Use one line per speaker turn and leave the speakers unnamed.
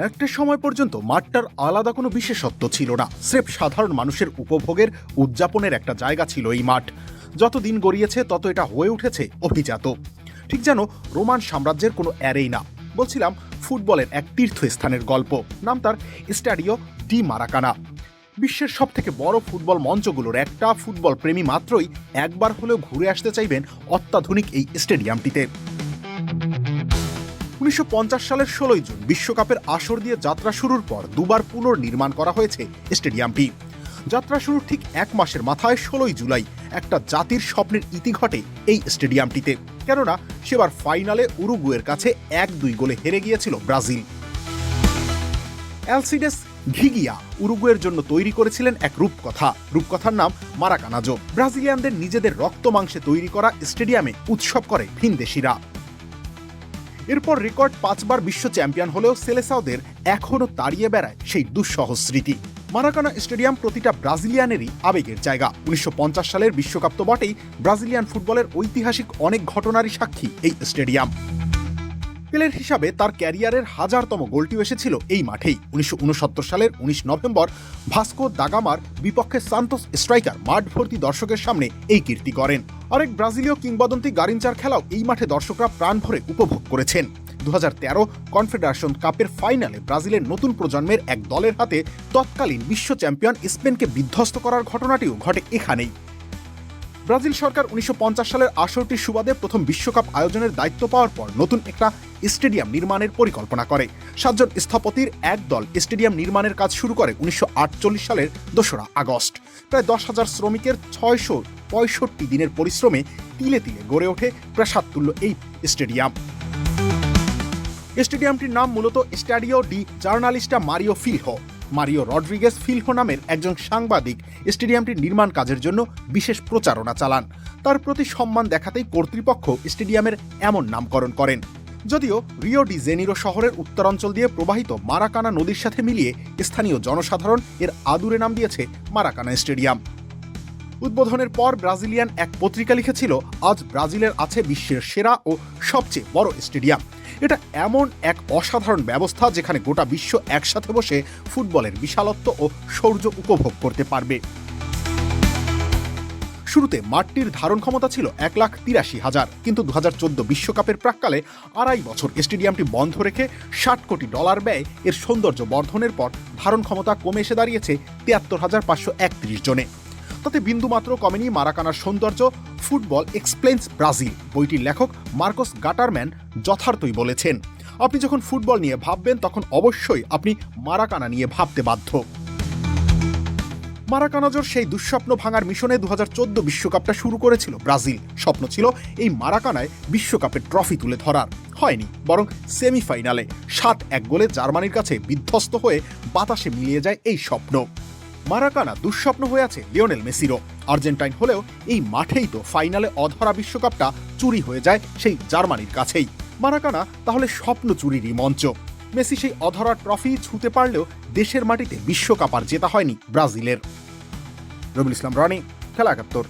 একটা সময় পর্যন্ত মাঠটার আলাদা কোনো বিশেষত্ব ছিল না, স্রেফ সাধারণ মানুষের উপভোগের উদযাপনের একটা জায়গা ছিল এই মাঠ। যত দিন গড়িয়েছে তত এটা হয়ে উঠেছে অভিজাত, ঠিক যেন রোমান সাম্রাজ্যের কোনো অ্যারেই না। বলছিলাম ফুটবলের এক তীর্থস্থানের গল্প, নাম তার স্টাডিও ডি মারাকানা। বিশ্বের সব থেকে বড় ফুটবল মঞ্চগুলোর একটা। ফুটবল প্রেমী মাত্রই একবার হলেও ঘুরে আসতে চাইবেন অত্যাধুনিক এই স্টেডিয়ামটিতে। 1950 সালের 16 জুন বিশ্বকাপের আসর দিয়ে যাত্রা শুরুর পর দুবার পুনর্নির্মাণ করা হয়েছে স্টেডিয়ামটি। যাত্রা শুরুর ঠিক এক মাসের মাথায় 16 জুলাই একটা জাতির স্বপ্নের ইতি ঘটে এই স্টেডিয়ামটিতে, কেননা সেবার ফাইনালে উরুগুয়ের কাছে 1-2 গোলে হেরে গিয়েছিল ব্রাজিল। অ্যালসিডেস ঘিগিয়া উরুগুয়ের জন্য তৈরি করেছিলেন এক রূপকথার নাম মারাকানাজো। ব্রাজিলিয়ানদের নিজেদের রক্ত মাংসে তৈরি করা স্টেডিয়ামে উৎসব করে ভিনদেশিরা। এরপর রেকর্ড 5 বার বিশ্ব চ্যাম্পিয়ন হলেও সেলেসাওদের এখনও তাড়িয়ে বেড়ায় সেই দুঃসহ স্মৃতি। মারাকানা স্টেডিয়াম প্রতিটা ব্রাজিলিয়ানেরই আবেগের জায়গা। 1950 সালের বিশ্বকাপ তো বটেই, ব্রাজিলিয়ান ফুটবলের ঐতিহাসিক অনেক ঘটনারই সাক্ষী এই স্টেডিয়াম। পেলের হিসাবে তার ক্যারিয়ারের 1000তম গোলটিও এসেছিল এই মাঠেই। 1969 সালের 19 নভেম্বর ভাস্কো দা গামার বিপক্ষে সান্তোস স্ট্রাইকার মাঠ ভর্তি দর্শকের সামনে এই কীর্তি করেন। আরেক ব্রাজিলীয় কিংবদন্তি গারিঞ্চার খেলাও এই মাঠে দর্শকরা প্রাণ ভরে উপভোগ করেছেন। 2013 কনফেডারেশন কাপের ফাইনালে ব্রাজিলের নতুন প্রজন্মের এক দলের হাতে তৎকালীন বিশ্ব চ্যাম্পিয়ন স্পেনকে বিধ্বস্ত করার ঘটনাটিও ঘটে এখানেই। ব্রাজিল সরকার 1950 সালের আসরটির সুবাদে প্রথম বিশ্বকাপ আয়োজনের দায়িত্ব পাওয়ার পর নতুন একটা স্টেডিয়াম নির্মাণের পরিকল্পনা করে। 7 জন স্থপতির এক দল স্টেডিয়াম নির্মাণের কাজ শুরু করে 1948 সালের 2 আগস্ট। প্রায় 10,000 শ্রমিকের 665 দিনের পরিশ্রমে তিলে তিলে গড়ে ওঠে প্রাসাদতুল্য এই স্টেডিয়াম। স্টেডিয়ামটির নাম মূলত স্টাডিও ডি জার্নালিস্টা মারিও রড্রিগেজ ফিলহো নামের একজন সাংবাদিক স্টেডিয়ামটির নির্মাণ কাজের জন্য বিশেষ প্রচারণা চালান। তার প্রতি সম্মান দেখাতেই কর্তৃপক্ষ স্টেডিয়ামের এমন নামকরণ করেন। যদিও রিও ডি জেনিরো শহরের উত্তরাঞ্চল দিয়ে প্রবাহিত মারাকানা নদীর সাথে মিলিয়ে স্থানীয় জনসাধারণ এর আদুরে নাম দিয়েছে মারাকানা স্টেডিয়াম। উদ্বোধনের পর ব্রাজিলিয়ান এক পত্রিকা লিখেছিল, আজ ব্রাজিলের আছে বিশ্বের সেরা ও সবচেয়ে বড় স্টেডিয়াম। এটা এমন এক অসাধারণ ব্যবস্থা যেখানে গোটা বিশ্ব একসাথে বসে ফুটবলের বিশালত্ব ও শৌর্য উপভোগ করতে পারবে। শুরুতে মাঠটির ধারণ ক্ষমতা ছিল 1,83,000, কিন্তু 2014 বিশ্বকাপের প্রাক্কালে 2.5 বছর স্টেডিয়ামটি বন্ধ রেখে $60 কোটি ব্যয়ে এর সৌন্দর্য বর্ধনের পর ধারণ ক্ষমতা কমে এসে দাঁড়িয়েছে 73,531 জনে। তাতে বিন্দুমাত্র কমেনি মারাকানার সৌন্দর্য। ফুটবল এক্সপ্লেইনস ব্রাজিল বইটির লেখক মার্কোস গাটারম্যান যথার্থই বলেছেন, আপনি যখন ফুটবল নিয়ে ভাববেন তখন অবশ্যই আপনি মারাকানা নিয়ে ভাবতে বাধ্য। মারাকানাজোর সেই দুঃস্বপ্ন ভাঙার মিশনে 2014 বিশ্বকাপটা শুরু করেছিল ব্রাজিল। স্বপ্ন ছিল এই মারাকানায় বিশ্বকাপের ট্রফি তুলে ধরার। হয়নি, বরং সেমিফাইনালে 7-1 গোলে জার্মানির কাছে বিধ্বস্ত হয়ে বাতাসে মিলিয়ে যায় এই স্বপ্ন। মারাকানা দুঃস্বপ্ন হয়ে আছে লিওনেল মেসিরও। আর্জেন্টাইন হলেও এই মাঠেই তো ফাইনালে অধরা বিশ্বকাপটা চুরি হয়ে যায় সেই জার্মানির কাছেই। মারাকানা তাহলে স্বপ্ন চুরিরই মঞ্চ। মেসি সেই অধরা ট্রফি ছুঁতে পারলেও দেশের মাটিতে বিশ্বকাপ আর জেতা হয়নি ব্রাজিলের। রবিউল ইসলাম রনি, খেলা 71।